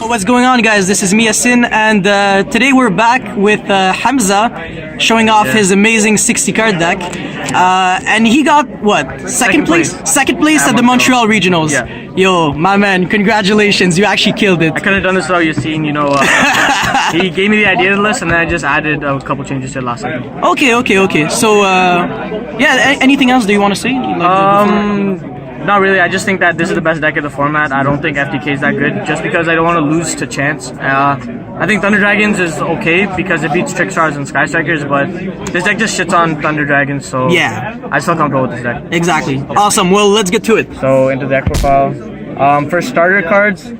what's going on, guys? This is Miasin, and today we're back with Hamza showing off his amazing 60 card deck. And he got what? Second place? Second place at the Montreal Regionals. Yeah. Yo, my man, congratulations. You actually killed it. I could have done this without you seeing, he gave me the idea of the list and then I just added a couple changes to it last second. Okay. So, yeah, anything else do you want to say? Not really. I just think that this is the best deck of the format. I don't think FTK is that good, just because I don't want to lose to Chance. I think Thunder Dragons is okay because it beats Trickstars and Sky Strikers, but this deck just shits on Thunder Dragons, so yeah, I still can't go with this deck. Exactly. Awesome. Well, let's get to it. So into the deck profile. For starter cards,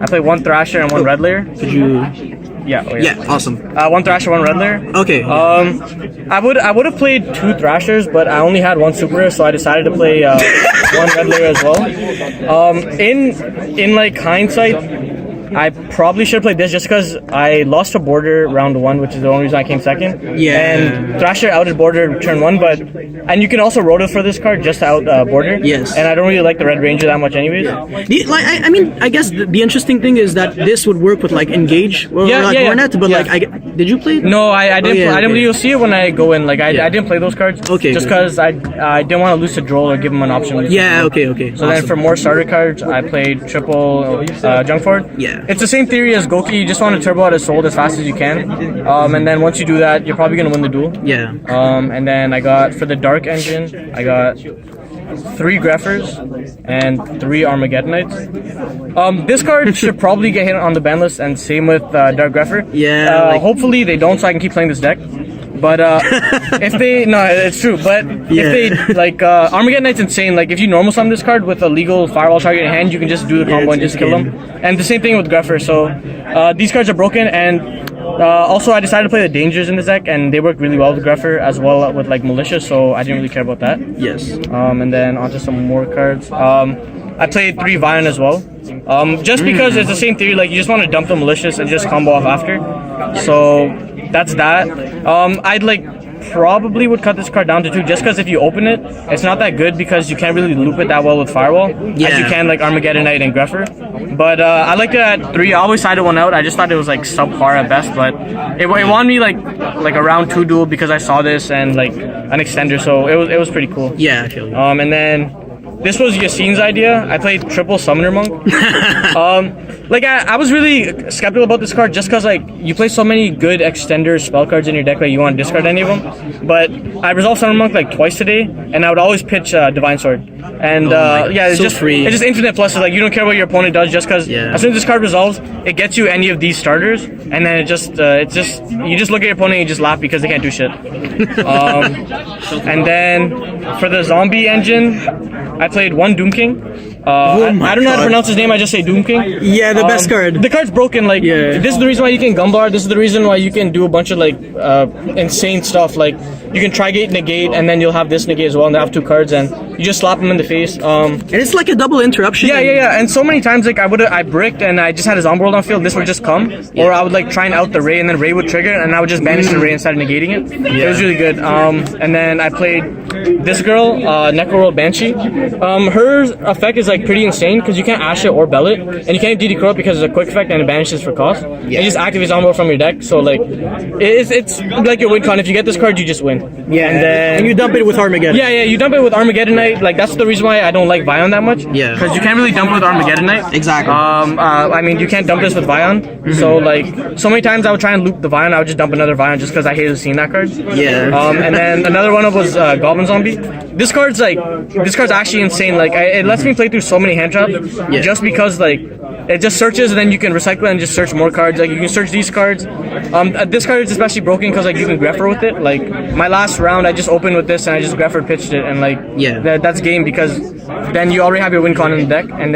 I play one Thrasher and one Red Layer. Could you? Yeah. Yeah. Awesome. One Thrasher, one Red Layer. Okay. I would have played two Thrashers, but I only had one Super Rare, so I decided to play one Red Layer as well. In like hindsight, I probably should have played this just because I lost to Border round 1, which is the only reason I came second. Yeah. And Thrasher outed Border turn 1, and you can also roto for this card just to out Border. Yes. And I don't really like the Red Ranger that much anyways. I mean, I guess the interesting thing is that this would work with like Engage or Hornet, but did you play? No, I didn't. I didn't. You'll see it when I go in. Like I didn't play those cards. Okay. Just because I didn't want to lose to Droll or give him an option. Yeah. Okay. So then for more starter cards, I played triple Junk Ford. Yeah. It's the same theory as Goki. You just want to turbo out his soul as fast as you can. And then once you do that, you're probably gonna win the duel. Yeah. And then I got for the Dark Engine, I got 3 Greffers and 3 Armageddonites. This card should probably get hit on the ban list, and same with Dark Greffer. Yeah. Hopefully they don't, so I can keep playing this deck. But if they it's true. But if they Armageddonite's insane. Like if you normal summon this card with a legal Firewall target in hand, you can just do the combo and just kill them. And the same thing with Greffer. So these cards are broken, and also I decided to play the Dangers in this deck, and they work really well with Greffer as well with like Malicious. So I didn't really care about that. Yes. And then onto some more cards. I played 3 Vion as well. Just because it's the same theory, like you just want to dump the Malicious and just combo off after. So that's that. I'd probably would cut this card down to 2 just because if you open it, it's not that good because you can't really loop it that well with Firewall as you can like Armageddonite and Greffer. But I liked it at 3. I always sided one out. I just thought it was like subpar at best, but it won me like a round 2 duel because I saw this and like an extender, so it was pretty cool. Yeah, I feel you. And then this was Yassine's idea. I played triple Summoner Monk. I was really skeptical about this card just because like you play so many good extender spell cards in your deck, like you want to discard any of them. But I resolved Summoner Monk like twice today, and I would always pitch Divine Sword. And it's so just free. It's just infinite pluses. Like you don't care what your opponent does, just because as soon as this card resolves, it gets you any of these starters, and then you just look at your opponent and you just laugh because they can't do shit. And then for the zombie engine, I played 1 Doom King. I don't know how to pronounce his name, I just say Doom King. Yeah, the best card. The card's broken, this is the reason why you can Gumbar, this is the reason why you can do a bunch of insane stuff, like you can Trigate, Negate, and then you'll have this Negate as well, and they have 2 cards, and you just slap them in the face. And it's like a double interruption. Yeah, and so many times I bricked and I just had his Zomboid on field, this would just come, or I would try and out the Ray, and then Ray would trigger, and I would just banish the Ray instead of negating it. It was really good. And then I played this girl, Necroworld Banshee. Her effect is pretty insane because you can't Ash it or Bell it, and you can't DD Crow because it's a quick effect and it banishes for cost. And you just activate Zombo from your deck, so it's like your win con. If you get this card, you just win. Yeah, and you dump it with Armageddon. Yeah, you dump it with Armageddonite. That's the reason why I don't like Vion that much. Yeah, because you can't really dump it with Armageddonite. Exactly. I mean, you can't dump this with Vion. So so many times I would try and loop the Vion. I would just dump another Vion just because I hated seeing that card. Yeah. And then another one was Goblin Zombie. This card's actually insane. It lets me play through so many hand traps just because it just searches and then you can recycle it and just search more cards. You can search these cards. This card is especially broken because you can Greffer with it. My last round I just opened with this and I just Greffer pitched it, and that's game because then you already have your win con in the deck. And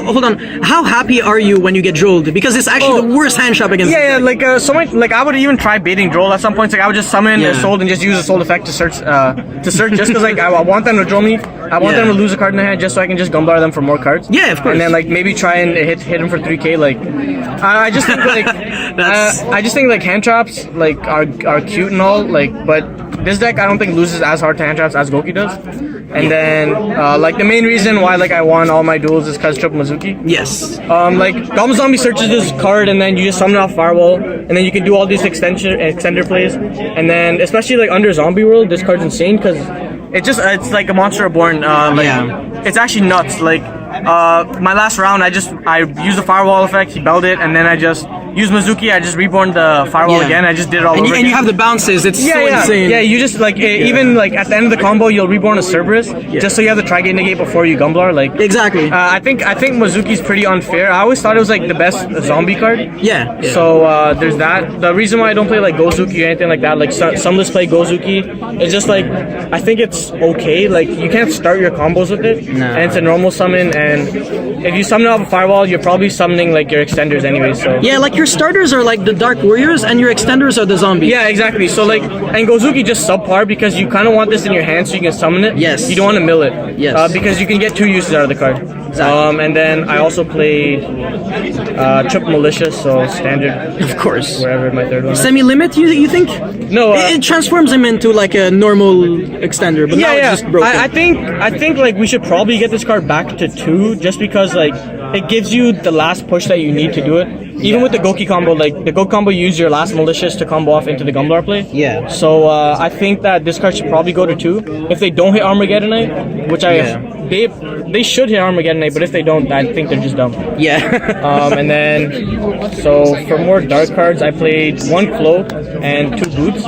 hold on, how happy are you when you get drolled? Because it's actually the worst hand trap against I would even try baiting Droll at some points. I would just summon a soul and just use a soul effect to search just because I want them to droll me. I want them to lose a card in the hand just so I can just Gumbar them for more cards. Yeah, of course. And then maybe try and hit him for 3k. I just think hand traps are cute and all, but this deck I don't think loses as hard to hand traps as Goki does. And then like the main reason why like I won all my duels is because triple Mizuki. Yes. Like Goblin Zombie searches this card and then you just summon it off Firewall and then you can do all these extender plays. And then especially like under Zombie World, this card's insane because it's like a Monster Reborn. It's actually nuts. Like my last round, I used the Firewall effect. He belled it, and then I just used Mizuki. I just reborn the Firewall again. I just did it all over again. And you have the bounces. It's so insane. Yeah, you just like even like at the end of the combo, you'll reborn a Cerberus just so you have the Tri-Gate negate before you Gumblar. Like exactly. I think Mizuki's pretty unfair. I always thought it was like the best zombie card. Yeah. So there's that. The reason why I don't play like Gozuki or anything like that, like some lists play Gozuki, it's just like I think it's okay. Like you can't start your combos with it, and it's a normal summon. And if you summon off a Firewall, you're probably summoning like your extenders anyway. So yeah, like your starters are like the Dark Warriors, and your extenders are the zombies. Yeah, exactly. So like, and Gozuki just subpar because you kind of want this in your hand so you can summon it. Yes. You don't want to mill it. Yes. Because you can get 2 uses out of the card. Exactly. And then I also played triple Malicious, so standard. Of course. Wherever my third one. Semi-limit, you think? No. It transforms him into like a normal extender, but now it's just broken. I think like we should probably get this card back to 2 just because like it gives you the last push that you need to do it. Even with the Goki combo, like the Goki combo, you use your last Malicious to combo off into the Gumblar play. Yeah. So I think that this card should probably go to 2. If they don't hit Armageddonite, which they should hit Armageddonite, but if they don't, I think they're just dumb. Yeah. And then, so for more dark cards, I played 1 Cloak and 2 Boots.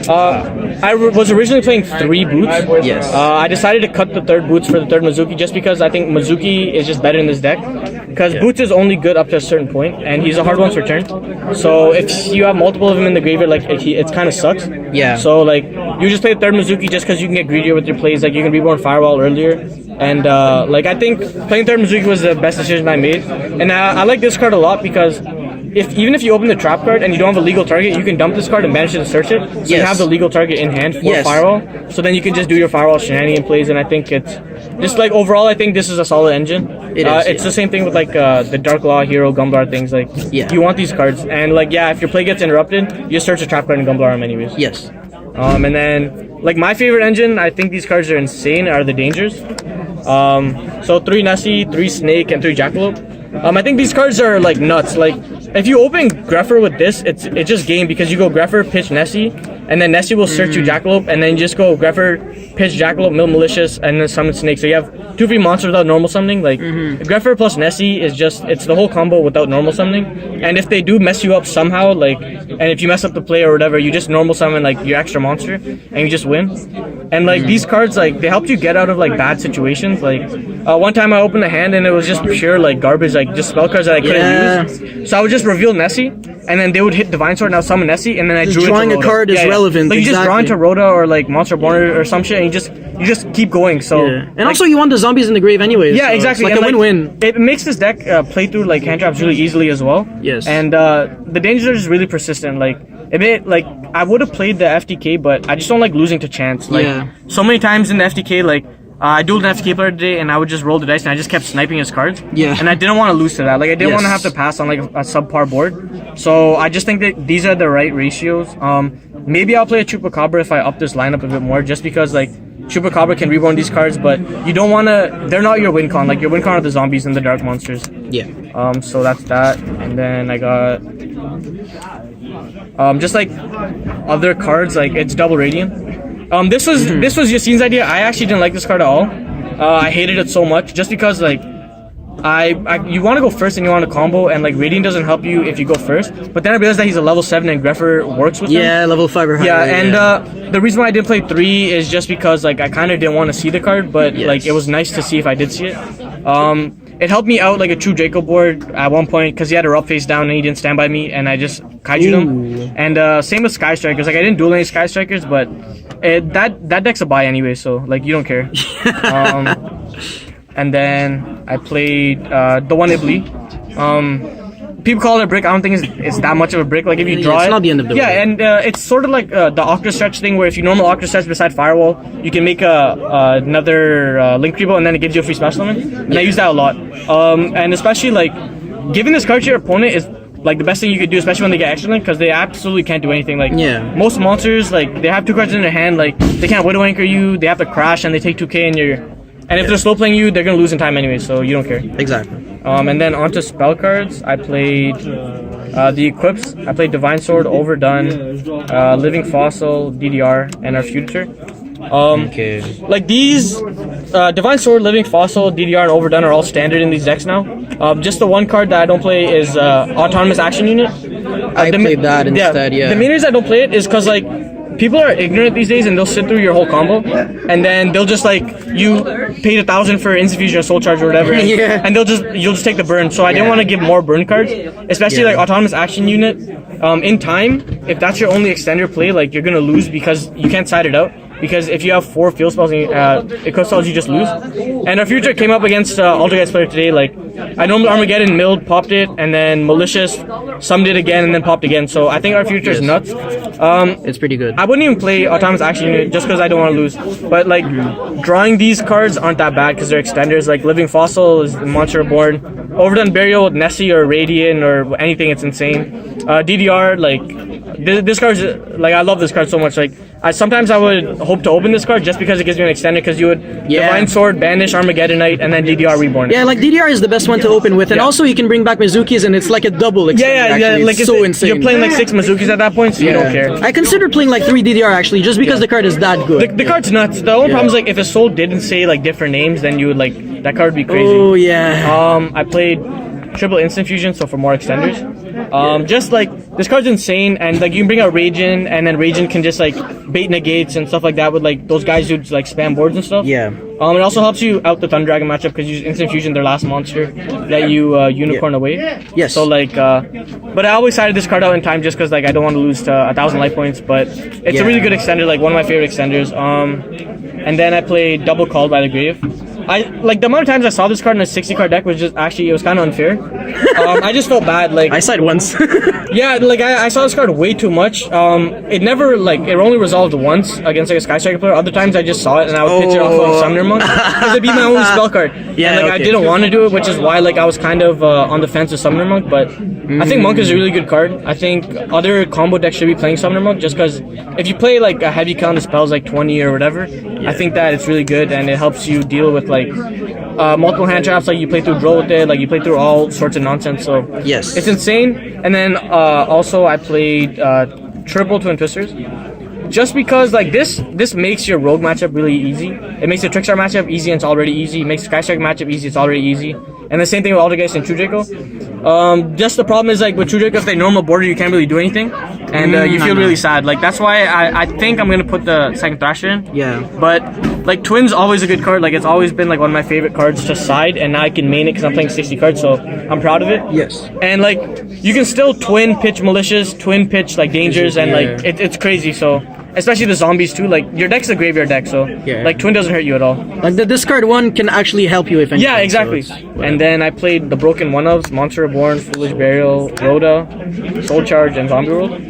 I was originally playing 3 Boots. Yes. I decided to cut the 3rd Boots for the 3rd Mizuki just because I think Mizuki is just better in this deck. Because Boots is only good up to a certain point, and he's a hard one to return. So if you have multiple of him in the graveyard, like it kind of sucks. Yeah. So like you just play the 3rd Mizuki just because you can get greedier with your plays. Like you can reborn Firewall earlier. And like I think playing 3rd Mizuki was the best decision I made. And I like this card a lot because even if you open the trap card and you don't have a legal target, you can dump this card and banish it to search it. So you have the legal target in hand for Firewall. So then you can just do your Firewall shenanigan plays, and I think it's just like overall I think this is a solid engine. It's the same thing with like the Dark Law, Hero, Gumblar things. Like you want these cards, and like if your play gets interrupted, you just search a trap card and Gumblar them anyways. Yes. And then like my favorite engine, I think these cards are insane, are the Dangers. So 3 Nessie, 3 Snake, and 3 Jackalope. I think these cards are like nuts. Like if you open Greffer with this, it's just game because you go Greffer, pitch Nessie, and then Nessie will search you Jackalope, and then you just go Greffer, pitch Jackalope, mill Malicious, and then summon Snake. So you have 2 free monsters without normal summoning. Like Greffer plus Nessie is just it's the whole combo without normal summoning. And if they do mess you up somehow, like and if you mess up the play or whatever, you just normal summon like your extra monster and you just win. And like these cards, like they help you get out of like bad situations. Like one time I opened a hand and it was just pure like garbage, like just spell cards that I couldn't use. So I would just reveal Nessie, and then they would hit Divine Sword and I'll summon Nessie, and then I drew drawing into a card is relevant. Like you just draw into Rhoda or like Monster Born or some shit, and you just keep going. So and like, also you want the zombies in the grave anyway. Yeah, so exactly. It's like a win-win. It makes this deck play through like hand traps really easily as well. Yes. And the dangers are just really persistent. Like like I would have played the FTK, but I just don't like losing to chance. Like so many times in the FTK, like I dueled an FTK player today, and I would just roll the dice, and I just kept sniping his cards. Yeah. And I didn't want to lose to that. Like I didn't want to have to pass on like a subpar board. So I just think that these are the right ratios. Maybe I'll play a Chupacabra if I up this lineup a bit more, just because like Chupacabra can reborn these cards, but you don't want to. They're not your win con. Like your win con are the zombies and the dark monsters. Yeah. So that's that, and then I got just like other cards, like it's double radiant. This was Yassine's idea. I actually didn't like this card at all. I hated it so much just because like you want to go first and you want to combo, and like Radiant doesn't help you if you go first. But then I realized that he's a level 7 and Greffer works with him. Yeah, level 5 or higher. Yeah, and the reason why I didn't play 3 is just because like I kind of didn't want to see the card, but like it was nice to see if I did see it. It helped me out like a true Draco board at one point because he had a Rub face down and he didn't stand by me, and I just kaiju'd him. And same with Sky Strikers. Like I didn't duel any Sky Strikers, but that deck's a buy anyway, so like you don't care. And then I played the one Ibli. People call it a brick. I don't think it's that much of a brick. Like if you draw it's not the end of the yeah, and it's sort of like the Octa Stretch thing, where if you normal Octa Stretch beside Firewall, you can make another Link Revo, and then it gives you a free special summon. And I use that a lot. And especially like giving this card to your opponent is like the best thing you could do, especially when they get extra link, because they absolutely can't do anything. Like most monsters, like they have 2 cards in their hand, like they can't Widow Anchor you, they have to crash and they take 2k and if they're slow playing you, they're gonna lose in time anyway, so you don't care. Exactly. And then onto spell cards, I played the equips. I played Divine Sword, Overdone, Living Fossil, DDR, and our Future. Like these, Divine Sword, Living Fossil, DDR, and Overdone are all standard in these decks now. Just the one card that I don't play is Autonomous Action Unit. I played that instead, yeah. The main reason I don't play it is because like people are ignorant these days and they'll sit through your whole combo and then they'll just like, you paid 1,000 for Instant Fusion or Soul Charge or whatever and you'll just take the burn. So I didn't want to give more burn cards, especially like Autonomous Action Unit. In time, if that's your only extender play, like you're gonna lose because you can't side it out. Because if you have 4 field spells and equip spells, you just lose. And our Future came up against Altergeist player today. Like I normally Armageddon milled, popped it, and then Malicious summed it again and then popped again. So I think our Future is nuts. It's pretty good. I wouldn't even play Autonomous Action Unit just because I don't want to lose. But like drawing these cards aren't that bad because they're extenders. Like Living Fossil is Monster Reborn, Overdone Burial with Nessie or Radiant or anything. It's insane. DDR, like this card's like I love this card so much. Like sometimes I would hope to open this card just because it gives me an extender, because you would Divine Sword, Banish, Armageddonite, and then DDR Reborn. Yeah, like DDR is the best one to open with, and also you can bring back Mizuki's, and it's like a double extender. Yeah, like it's so insane. You're playing like 6 Mizuki's at that point, so you don't care. I considered playing like 3 DDR actually, just because the card is that good. The card's nuts. The only problem is like if a soul didn't say like different names, then you would like that card would be crazy. Oh yeah. I played triple Instant Fusion, so for more extenders. Just like this card's insane, and like you can bring out Ragin, and then Ragin can just like bait negates and stuff like that with like those guys who like spam boards and stuff. Yeah. It also helps you out the Thunder Dragon matchup because you use Instant Fusion, their last monster that you unicorn away. Yes. So like, but I always sided this card out in time just because like I don't want to lose to 1,000 life points. But it's a really good extender, like one of my favorite extenders. And then I played Double Called by the Grave. I like the amount of times I saw this card in a 60 card deck was just actually, it was kind of unfair. I just felt bad. Like I side once. Yeah, like I saw this card way too much. It never like it only resolved once against like a Sky Striker player. Other times I just saw it and I would pitch it off of Summoner Monk because it'd be my only spell card. Yeah, and like I didn't want to do it, which is why like I was kind of on the fence with Summoner Monk. But I think Monk is a really good card. I think other combo decks should be playing Summoner Monk just because if you play like a heavy count of spells like 20 or whatever, I think that it's really good and it helps you deal with like multiple hand traps. Like you play through Droll with it, like you play through all sorts of nonsense. So yes, it's insane. And then also I played triple Twin Twisters. Just because like this makes your rogue matchup really easy. It makes the Trickstar matchup easy and it's already easy. It makes the Sky Strike matchup easy, it's already easy. And the same thing with Altergeist and True Draco. Just the problem is like with True Draco, if they normal border you can't really do anything. And you feel really sad. Like that's why I think I'm gonna put the second Thrasher in. Yeah. But like Twin's always a good card. Like it's always been like one of my favorite cards to side, and now I can main it because I'm playing 60 cards, so I'm proud of it. Yes. And like you can still twin pitch Malicious, twin pitch like Dangers, and like it's crazy. So especially the zombies too. Like your deck's a graveyard deck, so like Twin doesn't hurt you at all. Like the discard one can actually help you if anything. Yeah, exactly. So and then I played the Broken One-Ofs, Monster Reborn, Foolish Burial, Rhoda, Soul Charge, and Zombie World.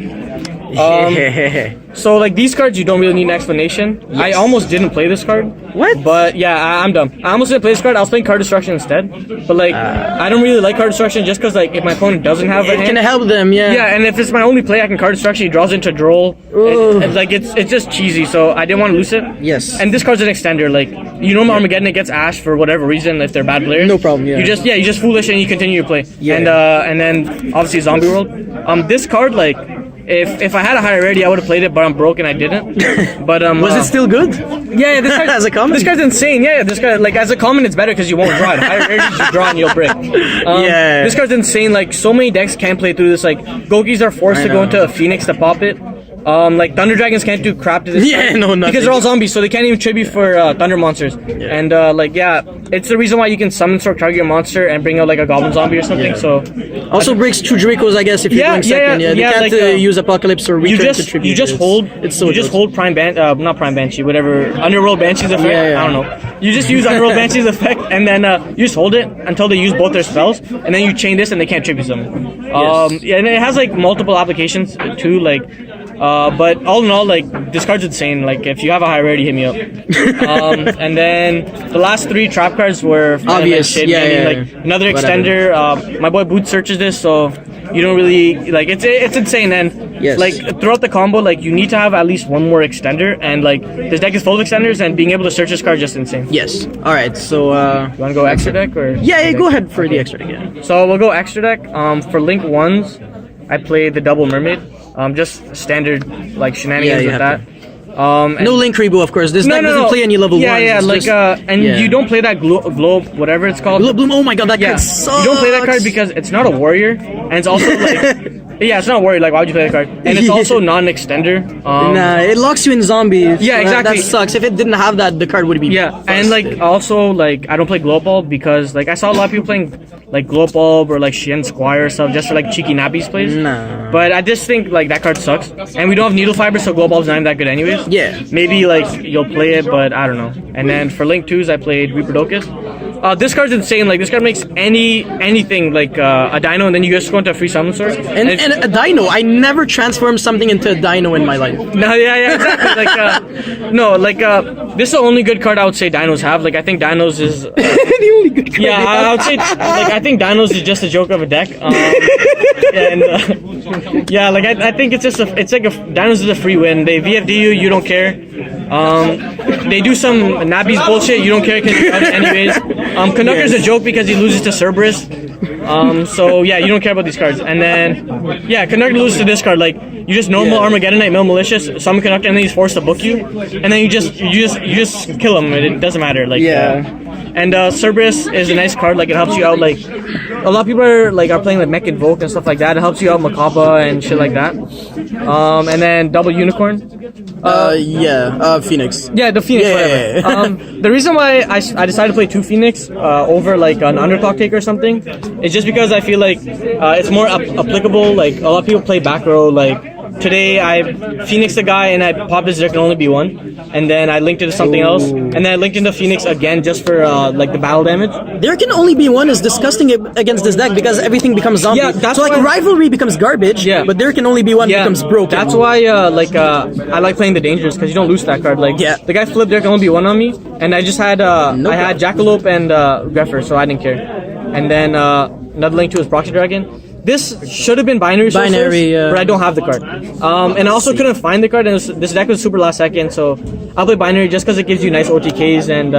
So like these cards you don't really need an explanation. Yes. I almost didn't play this card. What? But yeah, I'm dumb. I almost didn't play this card. I was playing Card Destruction instead. But like I don't really like Card Destruction just because like if my opponent doesn't have a hand, it can help them. Yeah, and if it's my only play I can Card Destruction. He draws into Droll. It's like it's just cheesy, so I didn't want to lose it. Yes. And this card's an extender. Like you know Armageddon, it gets Ash for whatever reason if they're bad players. No problem. Yeah. You just foolish and you continue your play. Yeah. And then obviously Zombie World. This card like if I had a higher rarity I would have played it, but I'm broke and I didn't. But was it still good? Yeah, this card as a common. This card's insane. Yeah, this card like as a common it's better because you won't draw it. Higher rarity you draw and you'll break. This card's insane. Like so many decks can't play through this. Like Gokis are forced to go into a Phoenix to pop it. Like Thunder Dragons can't do crap to this nothing. Because they're all zombies, so they can't even tribute for Thunder monsters. And it's the reason why you can summon stroke target your monster and bring out like a Goblin Zombie or something. So also breaks True Dracos, I guess, if you're going second. They can't like, use Apocalypse or return to tribute. You just hold. It's so hold Prime not Prime Banshee, whatever Underworld Banshee's effect. I don't know. You just use Underworld Banshee's effect, and then you just hold it until they use both their spells, and then you chain this, and they can't tribute them. And it has like multiple applications too, like. But all in all, like this card's insane. Like if you have a high rarity, hit me up. And then the last 3 trap cards were Obvious. Shit, Yeah, yeah, like another extender. My boy Boot searches this, so you don't really like it's insane. And like throughout the combo, like you need to have at least one more extender, and like this deck is full of extenders, and being able to search this card is just insane. Yes. All right. So you want to go extra deck or? Yeah, go ahead for the extra deck. Yeah. So we'll go extra deck. For Link 1s, I played the Double Mermaid. Just standard like shenanigans with that. No Link Rebo, of course. This deck doesn't play any level 1s. Yeah, like you don't play that globe, whatever it's called. Bloom. Oh my god, that card sucks. You don't play that card because it's not a warrior, and it's also like. Yeah, it's not a warrior. Like, why would you play that card? And it's also non-extender. Nah, it locks you in zombie. Yeah, exactly. That sucks. If it didn't have that, the card would be. Yeah, busted. And like also like I don't play Glow Bulb because like I saw a lot of people playing like Glow Bulb or like Shen Squire or stuff just for like cheeky nappies plays. Nah. But I just think like that card sucks, and we don't have Needle Fiber, so Glow Bulb's not even that good anyways. Yeah. Maybe like you'll play it, but I don't know. And then for Link 2s, I played Reaperdocus. This card's insane. Like this card makes anything like a dino, and then you just go into a free summon source. And a dino. I never transformed something into a dino in my life. No, yeah, exactly. Like, this is the only good card I would say dinos have. Like, I think dinos is the only good card. Yeah, I would say like I think dinos is just a joke of a deck. Yeah, like I think it's just it's like dinos is a free win. They VFD you don't care. They do some Nabi's bullshit, you don't care because you got it anyways. Conductor's a joke because he loses to Cerberus. So yeah, you don't care about these cards. And then yeah, Conductor loses to this card. Like you just normal Armageddonite, mill Malicious, summon Conductor, and then he's forced to book you, and then you just kill him. It doesn't matter. Like and Cerberus is a nice card. Like it helps you out. Like a lot of people are playing like Mech Invoke and stuff like that. It helps you out Macabre and shit like that. And then double Unicorn. Phoenix. Yeah, the Phoenix. Whatever. The reason why I decided to play 2 Phoenix over like an Underclock Taker or something is just because I feel like it's more applicable. Like a lot of people play back row. Like today I Phoenixed a guy and I popped his there can only be 1, and then I linked it to something else, and then I linked into Phoenix again just for like the battle damage. There can only be 1 is disgusting against this deck because everything becomes zombie. Yeah, that's so like rivalry becomes garbage. Yeah, but there can only be 1 becomes broken. That's why I like playing the dangerous because you don't lose that card. Like the guy flipped there can only be 1 on me, and I just had I had Jackalope and Greffer, so I didn't care. And then another link to his Proxy Dragon. This should have been binary, but I don't have the card. And I also couldn't find the card, and this deck was super last second, so I'll play binary just because it gives you nice OTKs and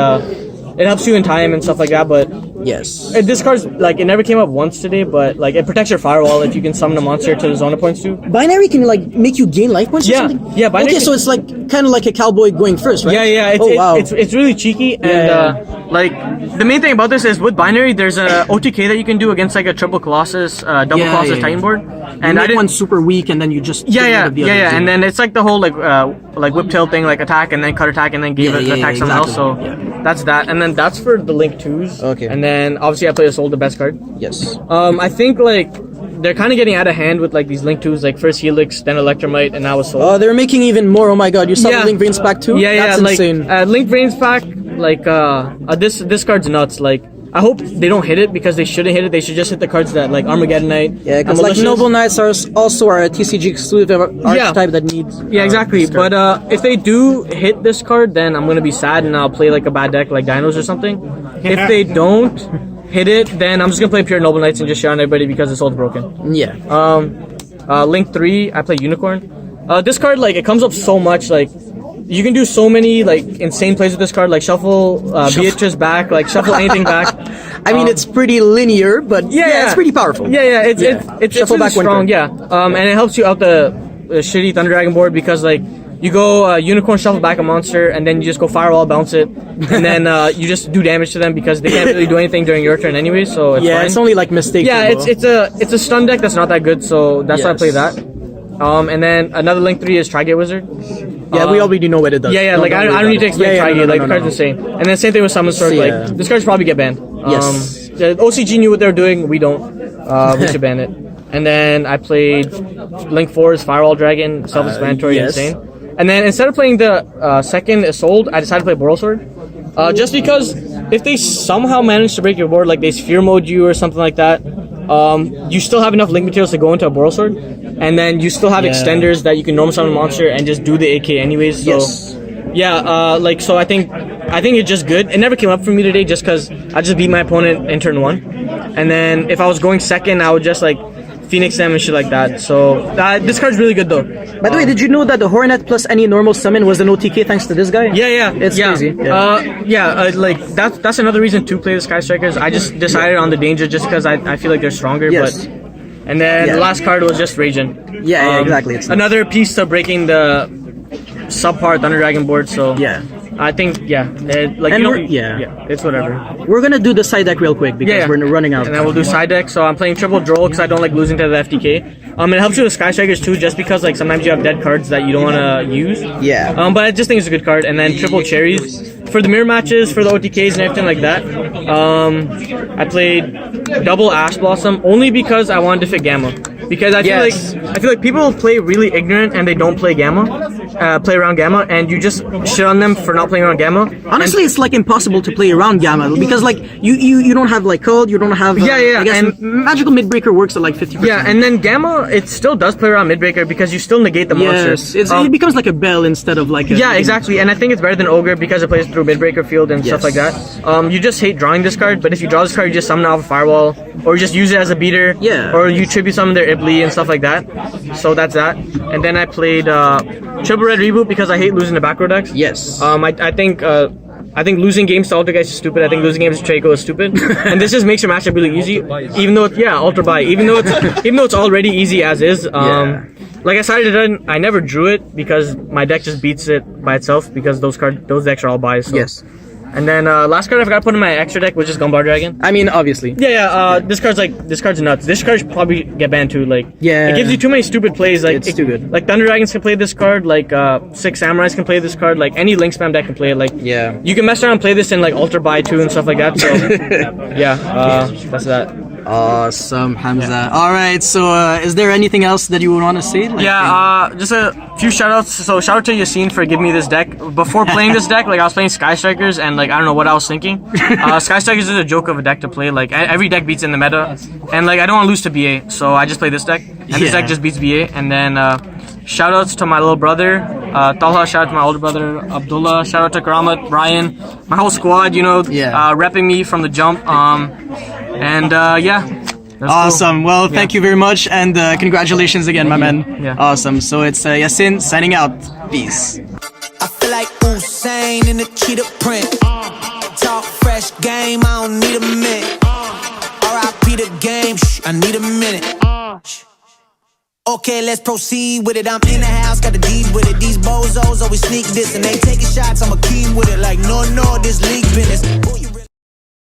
it helps you in time and stuff like that. But this card's like it never came up once today, but like it protects your firewall if you can summon a monster to the zona points too. Binary can like make you gain life points. Or something? Yeah. Binary so it's like kind of like a cowboy going first, right? Yeah. It's really cheeky and like the main thing about this is with binary, there's a OTK that you can do against like a triple Colossus, double Colossus Titan board. And I didn't one super weak, and then you just and then it's like the whole like whip tail thing, like attack and then cut attack and then give it attack something else. So that's that, and then that's for the Link 2s. Okay. And then obviously I play a Soul, the best card. Yes. I think like they're kind of getting out of hand with like these Link 2s, like first Helix, then Electromite, and now a Soul. Oh, they're making even more. Oh my god, you saw the Link Brains pack too? That's insane. Link Brains pack, like this card's nuts. Like I hope they don't hit it because they shouldn't hit it. They should just hit the cards that like Armageddonite. Yeah, because like Noble Knights are also a TCG exclusive archetype that needs. Yeah, exactly. But if they do hit this card, then I'm gonna be sad and I'll play like a bad deck like Dinos or something. If they don't hit it, then I'm just gonna play pure Noble Knights and just shit on everybody because it's all broken. Yeah. Link 3, I play Unicorn. This card like it comes up so much like. You can do so many like insane plays with this card, like shuffle Beatrice back, like shuffle anything back. I mean, it's pretty linear, but it's pretty powerful. It's really strong. Yeah, and it helps you out the shitty Thunder Dragon board because like you go Unicorn, shuffle back a monster, and then you just go Firewall, bounce it, and then you just do damage to them because they can't really do anything during your turn anyway. So it's fine. It's only like mistake. Yeah, it's a stun deck that's not that good, so that's why I play that. And then another Link 3 is Trigate Wizard. Yeah, we already know what it does. I don't need to explain Trigate. Like the card's insane. And then same thing with Summon Sword. Like this card's probably get banned. The OCG knew what they were doing. We don't. We should ban it. And then I played Link 4's Firewall Dragon, self-explanatory, insane. And then instead of playing the second Isolde, I decided to play Boral Sword. Just because if they somehow manage to break your board, like they sphere mode you or something like that, you still have enough link materials to go into a Boral Sword. and then you still have extenders that you can normal summon a monster and just do the AK anyways. So yeah, like so I think it's just good. It never came up for me today just because I just beat my opponent in turn 1, and then if I was going second, I would just like Phoenix them and shit like that. So this card's really good though. By the way, did you know that the Hornet plus any normal summon was an OTK thanks to this guy? Yeah, it's crazy. Like that's another reason to play the Sky Strikers. I just decided on the danger just because I feel like they're stronger. Yes. But and then the last card was just Raging. Yeah, exactly. It's another piece to breaking the subpar Thunder Dragon board. So yeah. I think it's whatever. We're gonna do the side deck real quick because we're running out. And then we'll do side deck. So I'm playing triple Droll because I don't like losing to the FTK. It helps you with Sky Strikers too, just because like sometimes you have dead cards that you don't want to use. Yeah. But I just think it's a good card. And then triple Cherries for the mirror matches, for the OTKs and everything like that. I played double Ash Blossom only because I wanted to fit Gamma. Because I feel like people play really ignorant and they don't play Gamma, play around Gamma, and you just shit on them for not playing around Gamma. Honestly, it's like impossible to play around Gamma because like you don't have like code, you don't have I guess and magical midbreaker works at like 50%. Yeah, and then Gamma it still does play around midbreaker because you still negate the monsters. It becomes like a bell instead of like a exactly, and I think it's better than Ogre because it plays through midbreaker field and stuff like that. You just hate drawing this card, but if you draw this card, you just summon it off a firewall or you just use it as a beater. Or you tribute summon their Ibli and stuff like that. So that's that. And then I played Triple Red Reboot because I hate losing to back row decks. I think losing games to Alter Guys is stupid. I think losing games to Traco is stupid. And this just makes your matchup really easy. Even though Alter Buy. Even though it's already easy as is. Like I started I never drew it because my deck just beats it by itself because those decks are all buys. So. Yes. And then last card I forgot to put in my extra deck, which is Gumbar Dragon. I mean, obviously. This card's nuts. This card should probably get banned too. Like, it gives you too many stupid plays. Like, it's too good. Like Thunder Dragons can play this card. Like, Six Samurais can play this card. Like, any Link Spam deck can play it. Like, you can mess around and play this in like Alter Buy too and stuff like that. So, that's that. Awesome, Hamza. Alright, so is there anything else that you would want to say? Like, just a few shoutouts. So shout out to Yassine for giving me this deck. Before playing this deck, like I was playing Sky Strikers and like I don't know what I was thinking. Sky Strikers is a joke of a deck to play. Like every deck beats in the meta. And like I don't want to lose to BA, so I just play this deck. And this deck just beats BA. And then shoutouts to my little brother. Talha, shout out to my older brother, Abdullah, shout out to Karamat, Ryan, my whole squad, repping me from the jump. Awesome. Cool. Well, thank you very much, and congratulations again, my man. Awesome. So it's Yasin signing out. Peace. I feel like Usain in the cheetah print. Talk fresh game, I don't need a minute. R.I.P. the game, I need a minute. Okay, let's proceed with it. I'm in the house, got the deed with it. These bozos always sneak this and they taking shots. I'm a king with it. Like, no, this league business.